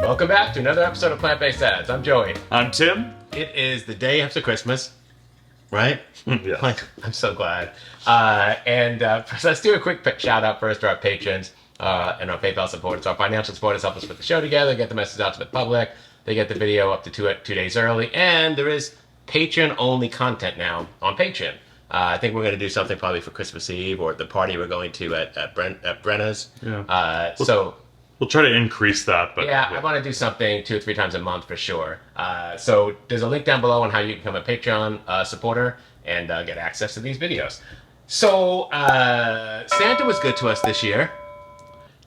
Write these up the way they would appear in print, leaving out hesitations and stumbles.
Welcome back to another episode of Plant-Based Ads. I'm Joey. I'm Tim. It is the day after Christmas, right? Yeah. Like, I'm so glad. So let's do a quick shout out first to our patrons and our PayPal supporters. Our financial supporters help us put the show together, get the message out to the public. They get the video up to two days early, and there is Patreon-only content now on Patreon. I think we're going to do something probably for Christmas Eve or the party we're going to at Brenna's. Yeah. We'll try to increase that, but yeah, I want to do something 2 or 3 times a month for sure. So there's a link down below on how you can become a Patreon supporter and get access to these videos. So Santa was good to us this year.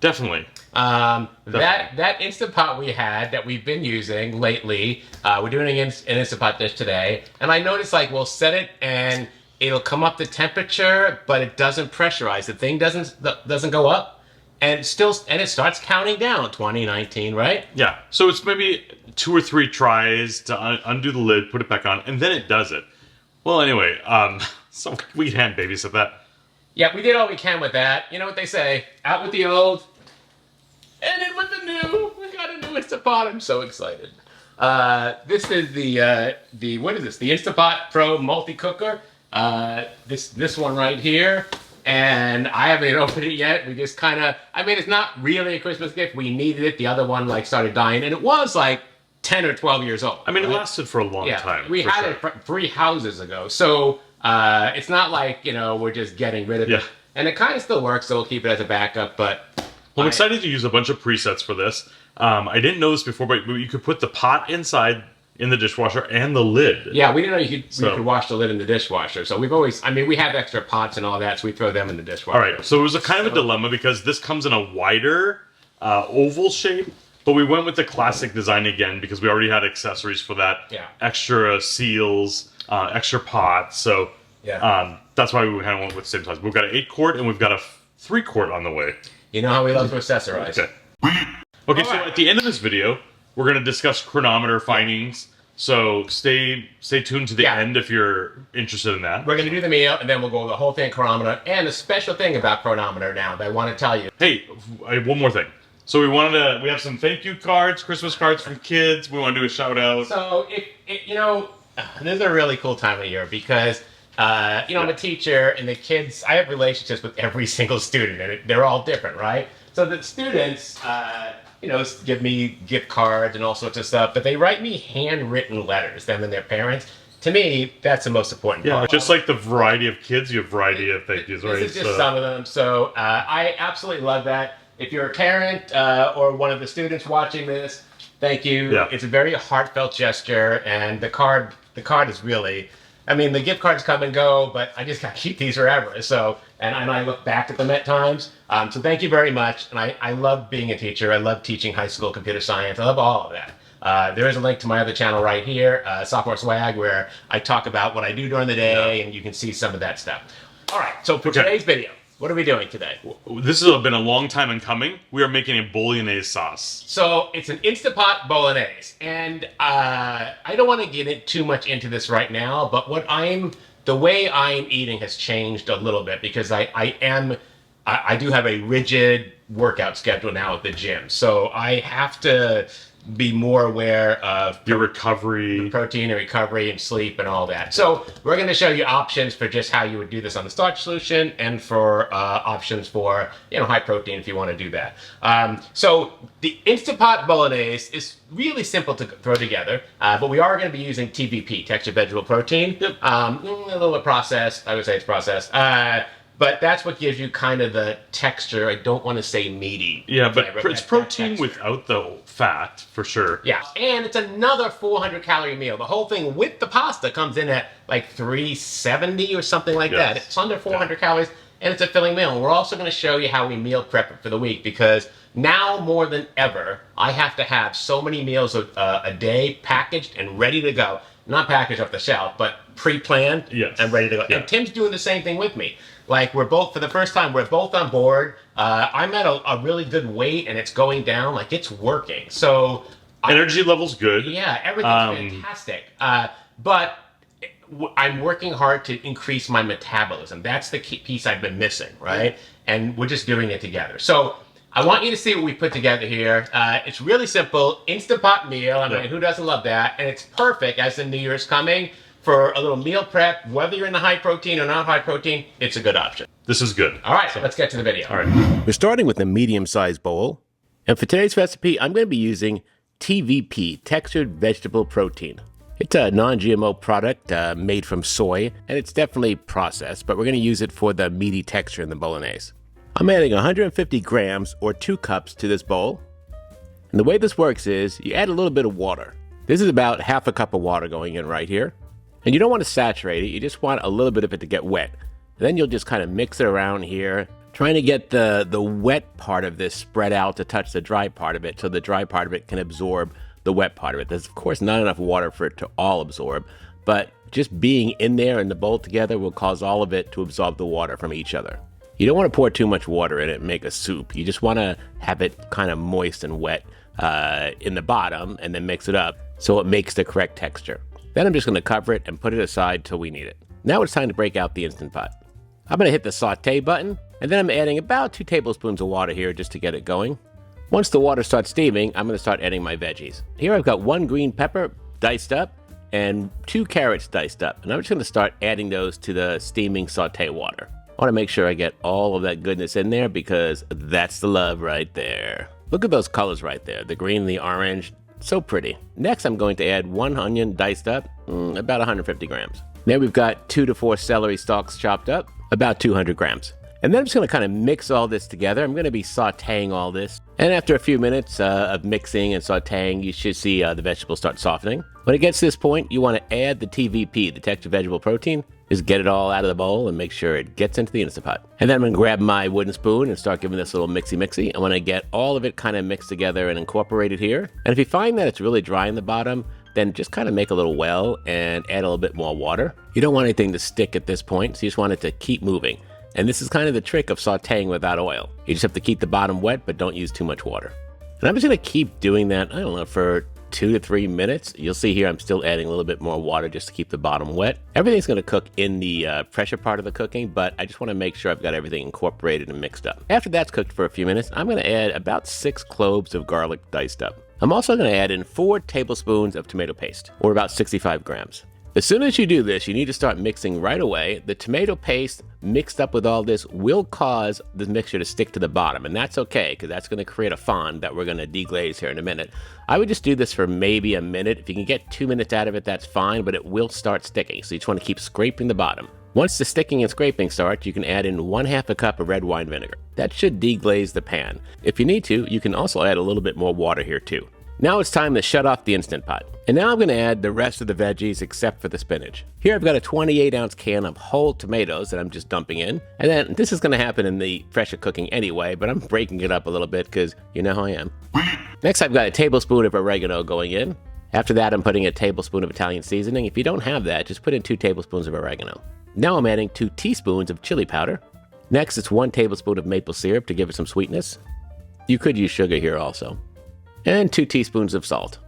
Definitely. That Instant Pot we had that we've been using lately, we're doing an Instant Pot dish today, and I noticed like we'll set it and it'll come up the temperature, but it doesn't pressurize. The thing doesn't go up. And it starts counting down, 2019, right? Yeah. So it's maybe 2 or 3 tries to undo the lid, put it back on, and then it does it. Well, anyway, so we hand babysit that. Yeah, we did all we can with that. You know what they say? Out with the old, and in with the new. We got a new Instant Pot. I'm so excited. This is the what is this? The Instant Pot Pro Multi Cooker. This one right here. And I haven't even opened it yet. We just kind of, it's not really a Christmas gift. We needed it. The other one started dying, and it was like 10 or 12 years old. It lasted for a long time. We had it 3 houses ago. So it's not like, we're just getting rid of it. And it kind of still works, so we'll keep it as a backup. But I'm excited to use a bunch of presets for this. I didn't know this before, but you could put the pot inside in the dishwasher and the lid. Yeah, we didn't know you could wash the lid in the dishwasher. So we've always, we have extra pots and all that, so we throw them in the dishwasher. All right, so it was a kind of a dilemma because this comes in a wider oval shape, but we went with the classic design again because we already had accessories for that. Yeah. Extra seals, extra pots. So that's why we kind of went with the same size. We've got an 8-quart and we've got a 3-quart on the way. You know how we love to accessorize. Okay, so at the end of this video, we're going to discuss chronometer findings, so stay tuned to the end if you're interested in that. We're going to do the meal, and then we'll go over the whole thing chronometer, and a special thing about chronometer now that I want to tell you. Hey, one more thing. So we have some thank you cards, Christmas cards from kids. We want to do a shout out. So, this is a really cool time of year because, I'm a teacher, and the kids, I have relationships with every single student, and they're all different, right? So the students, give me gift cards and all sorts of stuff, but they write me handwritten letters, them and their parents. To me, that's the most important part. Just like the variety of kids, you have variety of thank yous, right? This is just some of them. So I absolutely love that. If you're a parent or one of the students watching this, thank you. Yeah. It's a very heartfelt gesture, and the card is really, the gift cards come and go, but I just got to keep these forever. So, and I look back at them at times. So thank you very much. And I love being a teacher. I love teaching high school computer science. I love all of that. There is a link to my other channel right here, Sophomore Swag, where I talk about what I do during the day, and you can see some of that stuff. All right, so for today's video, what are we doing today? This has been a long time in coming. We are making a Bolognese sauce. So it's an Instant Pot Bolognese. And I don't want to get too much into this right now, but the way I'm eating has changed a little bit because I do have a rigid workout schedule now at the gym. So I have to be more aware of your recovery, protein and recovery and sleep and all that. So we're going to show you options for just how you would do this on the starch solution and for options for high protein if you want to do that. So the Instant Pot Bolognese is really simple to throw together, but we are going to be using TVP, textured vegetable protein. Yep. A little processed. I would say it's processed. But that's what gives you kind of the texture. I don't want to say meaty. Yeah, but it's protein without the fat, for sure. Yeah, and it's another 400-calorie meal. The whole thing with the pasta comes in at like 370 or something like that. It's under 400 calories, and it's a filling meal. And we're also going to show you how we meal prep it for the week, because now more than ever, I have to have so many meals a day packaged and ready to go. Not packaged off the shelf, but pre-planned and ready to go. Yeah. And Tim's doing the same thing with me. Like, for the first time, we're both on board. I'm at a really good weight, and it's going down. Like, it's working. So energy level's good. Yeah, everything's fantastic. But I'm working hard to increase my metabolism. That's the key piece I've been missing, right? And we're just doing it together. So I want you to see what we put together here. It's really simple, Instant Pot meal. I mean, who doesn't love that? And it's perfect as the New Year's coming for a little meal prep. Whether you're in the high protein or not high protein, it's a good option. This is good. All right, so let's get to the video. All right. We're starting with a medium-sized bowl. And for today's recipe, I'm going to be using TVP, Textured Vegetable Protein. It's a non-GMO product made from soy, and it's definitely processed, but we're going to use it for the meaty texture in the bolognese. I'm adding 150 grams or 2 cups to this bowl. And the way this works is you add a little bit of water. This is about half a cup of water going in right here. And you don't want to saturate it, you just want a little bit of it to get wet. And then you'll just kind of mix it around here, trying to get the wet part of this spread out to touch the dry part of it, so the dry part of it can absorb the wet part of it. There's of course not enough water for it to all absorb, but just being in there in the bowl together will cause all of it to absorb the water from each other. You don't want to pour too much water in it and make a soup. You just want to have it kind of moist and wet in the bottom and then mix it up so it makes the correct texture. Then I'm just going to cover it and put it aside till we need it. Now it's time to break out the Instant Pot. I'm going to hit the saute button, and then I'm adding about 2 tablespoons of water here just to get it going. Once the water starts steaming, I'm going to start adding my veggies. Here I've got 1 green pepper diced up and 2 carrots diced up. And I'm just going to start adding those to the steaming saute water. I want to make sure I get all of that goodness in there because that's the love right there. Look at those colors right there, the green and the orange. So pretty. Next, I'm going to add 1 onion diced up, about 150 grams. Then we've got 2 to 4 celery stalks chopped up, about 200 grams. And then I'm just going to kind of mix all this together. I'm going to be sauteing all this. And after a few minutes of mixing and sauteing, you should see the vegetables start softening. When it gets to this point, you want to add the TVP, the textured vegetable protein. Just get it all out of the bowl and make sure it gets into the Instant Pot. And then I'm going to grab my wooden spoon and start giving this a little mixy-mixy. I want to get all of it kind of mixed together and incorporated here. And if you find that it's really dry in the bottom, then just kind of make a little well and add a little bit more water. You don't want anything to stick at this point, so you just want it to keep moving. And this is kind of the trick of sauteing without oil. You just have to keep the bottom wet, but don't use too much water. And I'm just going to keep doing that, I don't know, for 2 to 3 minutes. You'll see here I'm still adding a little bit more water just to keep the bottom wet. Everything's going to cook in the pressure part of the cooking, but I just want to make sure I've got everything incorporated and mixed up. After that's cooked for a few minutes, I'm going to add about 6 cloves of garlic diced up. I'm also going to add in 4 tablespoons of tomato paste, or about 65 grams. As soon as you do this, you need to start mixing right away. The tomato paste mixed up with all this will cause the mixture to stick to the bottom, and that's okay because that's going to create a fond that we're going to deglaze here in a minute. I would just do this for maybe a minute. If you can get 2 minutes out of it, that's fine, but it will start sticking, so you just want to keep scraping the bottom. Once the sticking and scraping starts, you can add in 1/2 cup of red wine vinegar. That should deglaze the pan. If you need to, you can also add a little bit more water here too. Now it's time to shut off the Instant Pot. And now I'm going to add the rest of the veggies except for the spinach. Here I've got a 28-ounce can of whole tomatoes that I'm just dumping in. And then this is going to happen in the fresher cooking anyway, but I'm breaking it up a little bit because you know how I am. Next I've got a tablespoon of oregano going in. After that I'm putting a tablespoon of Italian seasoning. If you don't have that, just put in 2 tablespoons of oregano. Now I'm adding 2 teaspoons of chili powder. Next it's 1 tablespoon of maple syrup to give it some sweetness. You could use sugar here also. And 2 teaspoons of salt.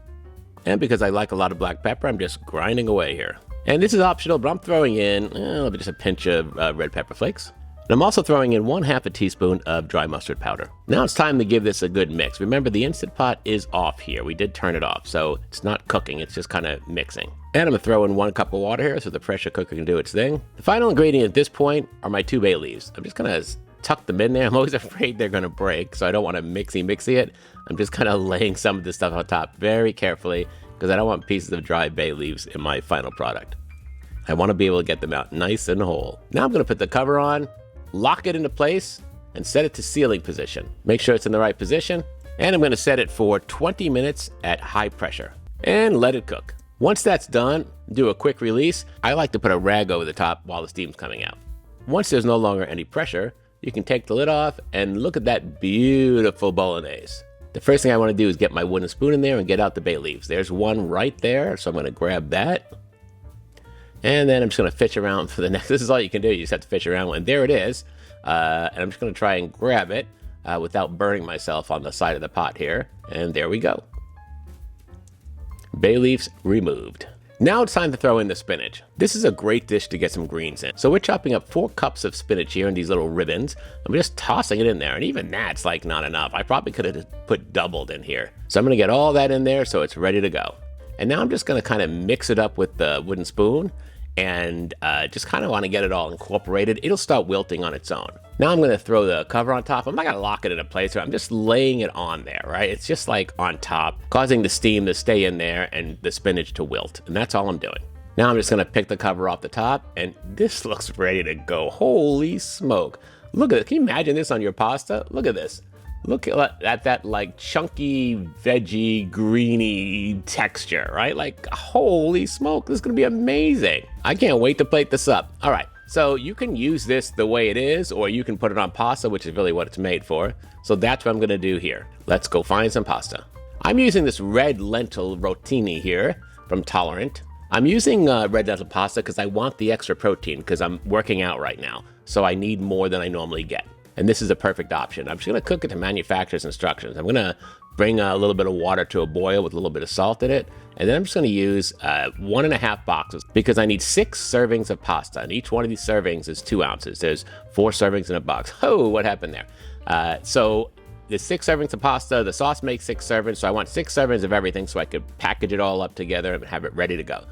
And because I like a lot of black pepper, I'm just grinding away here. And this is optional, but I'm throwing in just a pinch of red pepper flakes. And I'm also throwing in 1/2 teaspoon of dry mustard powder. Now it's time to give this a good mix. Remember, the Instant Pot is off here. We did turn it off, so it's not cooking, it's just kind of mixing. And I'm going to throw in 1 cup of water here so the pressure cooker can do its thing. The final ingredient at this point are my 2 bay leaves. I'm just going to tuck them in there. I'm always afraid they're going to break, so I don't want to mixy it. I'm just kind of laying some of this stuff on top very carefully because I don't want pieces of dry bay leaves in my final product. I want to be able to get them out nice and whole. Now I'm going to put the cover on, lock it into place, and set it to sealing position. Make sure it's in the right position, and I'm going to set it for 20 minutes at high pressure and let it cook. Once that's done, do a quick release. I like to put a rag over the top while the steam's coming out. Once there's no longer any pressure, you can take the lid off and look at that beautiful bolognese. The first thing I want to do is get my wooden spoon in there and get out the bay leaves. There's one right there, so I'm going to grab that. And then I'm just going to fish around for the next. This is all you can do. You just have to fish around. And there it is. And I'm just going to try and grab it without burning myself on the side of the pot here. And there we go. Bay leaves removed. Now it's time to throw in the spinach. This is a great dish to get some greens in. So we're chopping up 4 cups of spinach here in these little ribbons. I'm just tossing it in there, and even that's like not enough. I probably could have put doubled in here. So I'm gonna get all that in there so it's ready to go. And now I'm just gonna kind of mix it up with the wooden spoon and just kind of want to get it all incorporated. It'll start wilting on its own. Now I'm going to throw the cover on top. I'm not going to lock it into place. I'm just laying it on there, right? It's just like on top, causing the steam to stay in there and the spinach to wilt. And that's all I'm doing. Now I'm just going to pick the cover off the top, and this looks ready to go. Holy smoke. Look at it. Can you imagine this on your pasta? Look at this. Look at that like chunky, veggie, greeny texture, right? Like, holy smoke, this is gonna be amazing. I can't wait to plate this up. All right, so you can use this the way it is, or you can put it on pasta, which is really what it's made for. So that's what I'm gonna do here. Let's go find some pasta. I'm using this red lentil rotini here from Tolerant. I'm using red lentil pasta because I want the extra protein because I'm working out right now. So I need more than I normally get. And this is a perfect option. I'm just gonna cook it to manufacturer's instructions. I'm gonna bring a little bit of water to a boil with a little bit of salt in it. And then I'm just gonna use 1.5 boxes because I need 6 servings of pasta. And each one of these servings is 2 ounces. There's 4 servings in a box. Oh, what happened there? So there's 6 servings of pasta. The sauce makes 6 servings. So I want 6 servings of everything so I could package it all up together and have it ready to go.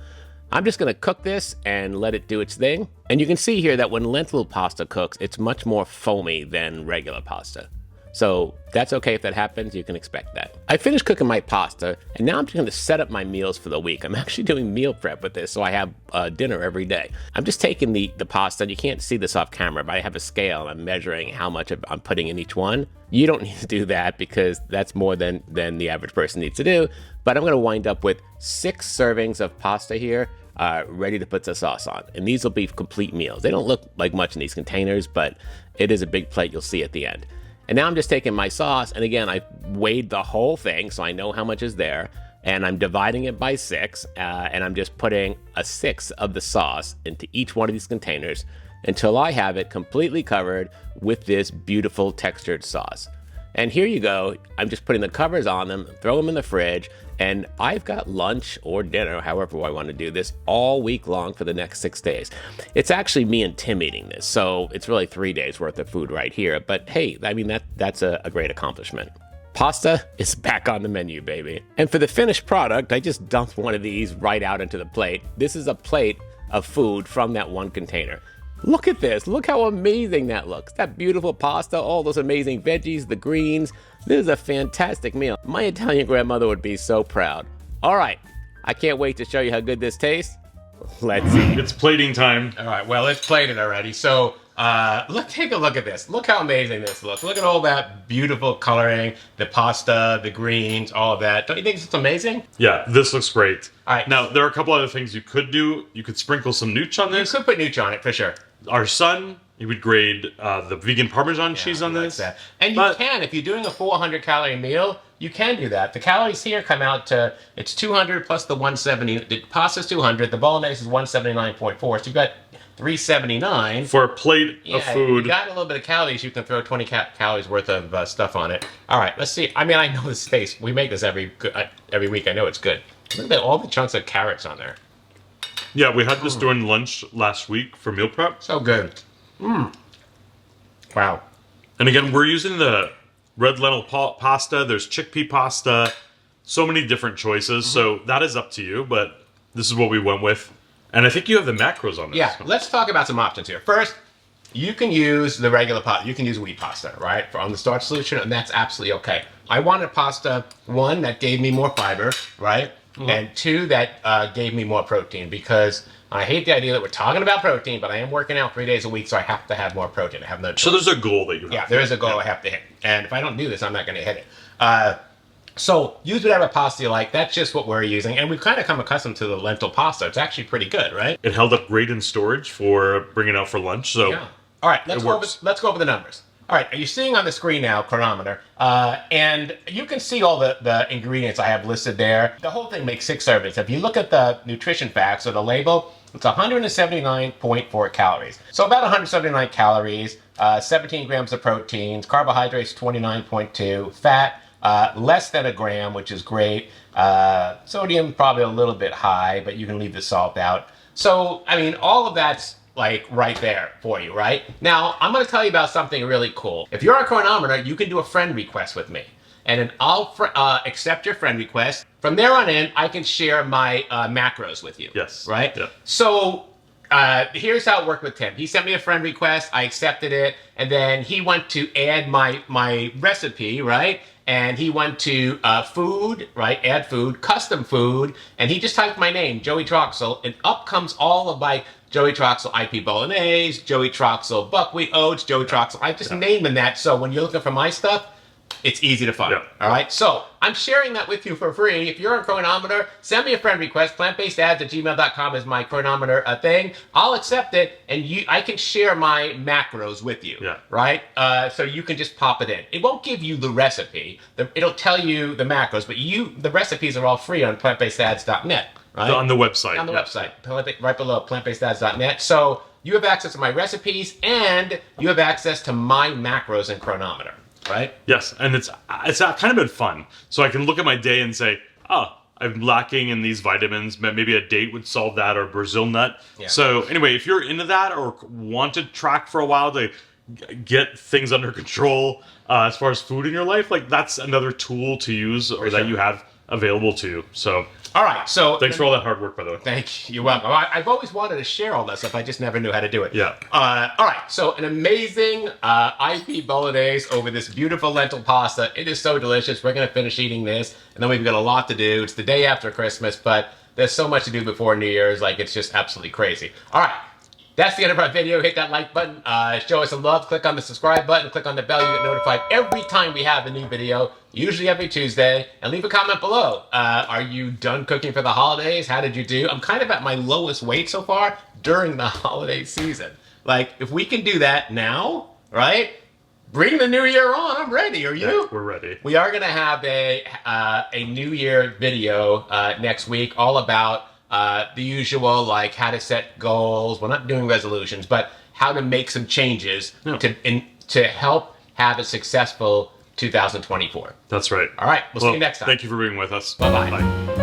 I'm just gonna cook this and let it do its thing. And you can see here that when lentil pasta cooks, it's much more foamy than regular pasta. So that's okay if that happens, you can expect that. I finished cooking my pasta, and now I'm just gonna set up my meals for the week. I'm actually doing meal prep with this, so I have dinner every day. I'm just taking the pasta, and you can't see this off camera, but I have a scale, and I'm measuring how much I'm putting in each one. You don't need to do that because that's more than the average person needs to do, but I'm gonna wind up with 6 servings of pasta here, ready to put the sauce on. And these will be complete meals. They don't look like much in these containers, but it is a big plate you'll see at the end. And now I'm just taking my sauce, and again, I weighed the whole thing, so I know how much is there, and I'm dividing it by 6, and I'm just putting a 1/6 of the sauce into each one of these containers until I have it completely covered with this beautiful textured sauce. And here you go. I'm just putting the covers on them, throw them in the fridge, and I've got lunch or dinner, however I want to do this, all week long for the next 6 days. It's actually me and Tim eating this, so it's really 3 days worth of food right here. But hey, I mean, that's a great accomplishment. Pasta is back on the menu, baby. And for the finished product, I just dumped one of these right out into the plate. This is a plate of food from that one container. Look at this. Look how amazing that looks. That beautiful pasta, all those amazing veggies, the greens. This is a fantastic meal. My Italian grandmother would be so proud. All right, I can't wait to show you how good this tastes. Let's see. It's plating time. All right, well, it's plated already. So take a look at this. Look how amazing this looks. Look at all that beautiful coloring, the pasta, the greens, all of that. Don't you think it's amazing? Yeah, this looks great. All right. Now, there are a couple other things you could do. You could sprinkle some nooch on You this. could put nooch on it for sure. Our son, he would grade the vegan Parmesan cheese on Like this. that. And you can, if you're doing a 400 calorie meal, you can do that. The calories here come out to, it's 200 plus the 170. The pasta's 200, the Bolognese is 179.4. So you've got 379. For a plate of food. You got a little bit of calories, you can throw 20 calories worth of stuff on it. All right, let's see. I mean, I know this tastes, we make this every week. I know it's good. Look at all the chunks of carrots on there. Yeah, we had this during lunch last week for meal prep. So good. Wow. And again, we're using the red lentil pasta. There's chickpea pasta. So many different choices. So that is up to you, but this is what we went with. And I think you have the macros on this. Yeah, let's talk about some options here. First, you can use the regular pasta. You can use wheat pasta, right, on the starch solution, and that's absolutely okay. I wanted pasta, 1, that gave me more fiber, right? And 2, that gave me more protein, because I hate the idea that we're talking about protein, but I am working out 3 days a week, so I have to have more protein. I have no choice. So there's a goal that you have. Yeah, there is a goal I have to hit. And if I don't do this, I'm not going to hit it. So use whatever pasta you like. That's just what we're using. And we've kind of come accustomed to the lentil pasta. It's actually pretty good, right? It held up great in storage for bringing out for lunch. So yeah. All right, let's go over the numbers. All right, are you seeing on the screen now, chronometer? And you can see all the ingredients I have listed there. The whole thing makes 6 servings. If you look at the nutrition facts or the label, it's 179.4 calories. So about 179 calories, 17 grams of proteins, carbohydrates 29.2, fat less than a gram, which is great. Sodium probably a little bit high, but you can leave the salt out. So, I mean, all of that's like right there for you, right? Now, I'm going to tell you about something really cool. If you're a chronometer, you can do a friend request with me. And then I'll accept your friend request. From there on in, I can share my macros with you. Yes. Right? Yep. So here's how it worked with Tim. He sent me a friend request. I accepted it. And then he went to add my recipe, right? And he went to food, right? Add food, custom food. And he just typed my name, Joey Troxel. And up comes all of my Joey Troxel IP Bolognese, Joey Troxel Buckwheat Oats, Joey Troxel. I'm just naming that. So when you're looking for my stuff, it's easy to find. All right. So I'm sharing that with you for free. If you're a chronometer, send me a friend request. Plantbasedads@gmail.com is my chronometer thing. I'll accept it, and I can share my macros with you. Yeah. Right. So you can just pop it in. It won't give you the recipe. It'll tell you the macros, but the recipes are all free on plantbasedads.net. Right. On the website. On the website, right below plantbasedads.net. So you have access to my recipes, and you have access to my macros and chronometer. Right? Yes, and it's kind of been fun. So I can look at my day and say, oh, I'm lacking in these vitamins. Maybe a date would solve that, or Brazil nut. Yeah. So anyway, if you're into that or want to track for a while to get things under control as far as food in your life, like that's another tool to use or that you have available to you. So. All right, so thanks for all that hard work, by the way. Thank you. You're welcome. I've always wanted to share all that stuff. I just never knew how to do it. Yeah. All right, so an amazing IP Bolognese over this beautiful lentil pasta. It is so delicious. We're going to finish eating this, and then we've got a lot to do. It's the day after Christmas, but there's so much to do before New Year's. Like, it's just absolutely crazy. All right. That's the end of our video. Hit that like button. Show us some love. Click on the subscribe button. Click on the bell. You get notified every time we have a new video, usually every Tuesday. And leave a comment below. Are you done cooking for the holidays? How did you do? I'm kind of at my lowest weight so far during the holiday season. Like, if we can do that now, right? Bring the new year on. I'm ready. Are you? Yeah, we're ready. We are going to have a New Year video next week all about the usual, like how to set goals. We're not doing resolutions, but how to make some changes to help have a successful 2024. That's right. All right. We'll see you next time. Thank you for being with us. Bye-bye. Bye.